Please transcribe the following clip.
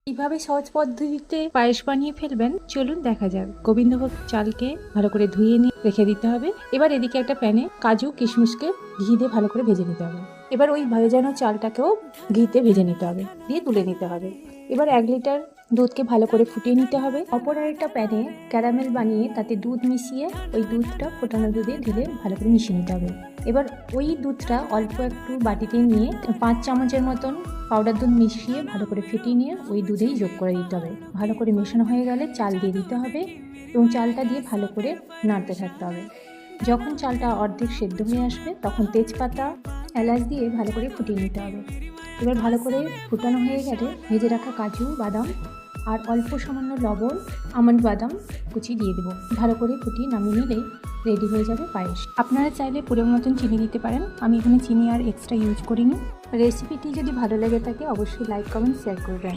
কিভাবে সহজ পদ্ধতিতে পায়েস বানিয়ে ফেলবেন চলুন দেখা যাক। গোবিন্দভোগ চালকে ভালো করে ধুয়ে নিয়ে রেখে দিতে হবে। এবার এদিকে একটা প্যানে কাজু কিশমিশকে ঘি দিয়ে ভালো করে ভেজে নিতে হবে। এবার ওই ভেজানো চালটাকেও ঘিতে ভেজে নিতে হবে, দিয়ে তুলে নিতে হবে। এবার 1 লিটার দুধকে ভালো করে ফুটিয়ে নিতে হবে। অপর আরেকটা প্যানে ক্যারামেল বানিয়ে তাতে দুধ মিশিয়ে ওই দুধটা ফোটানো দুধে ঢেলে ভালো করে মিশিয়ে নিতে হবে। এবার ওই দুধটা অল্প একটু বাটিতে নিয়ে 5 চামচের মতন পাউডার দুধ মিশিয়ে ভালো করে ফেটিয়ে নিয়ে ওই দুধেই যোগ করে দিতে হবে। ভালো করে মেশানো হয়ে গেলে চাল দিয়ে দিতে হবে এবং চালটা দিয়ে ভালো করে নাড়তে থাকতে হবে। যখন চালটা অর্ধেক সেদ্ধ হয়ে আসবে তখন তেজপাতা এলাচ দিয়ে ভালো করে ফুটিয়ে নিতে হবে। এবার ভালো করে ফুটানো হয়ে গেলে ভেজে রাখা কাজু বাদাম আর অল্প সামান্য লবণ আমন্ড বাদাম কুচি দিয়ে দেবো। ভালো করে ফুটিয়ে নামিয়ে নিলেই রেডি হয়ে যাবে পায়েস। আপনারা চাইলে পুরো মতন চিনি দিতে পারেন, আমি এখানে চিনি আর এক্সট্রা ইউজ করিনি। রেসিপিটি যদি ভালো লেগে থাকে অবশ্যই লাইক কমেন্ট শেয়ার করবেন।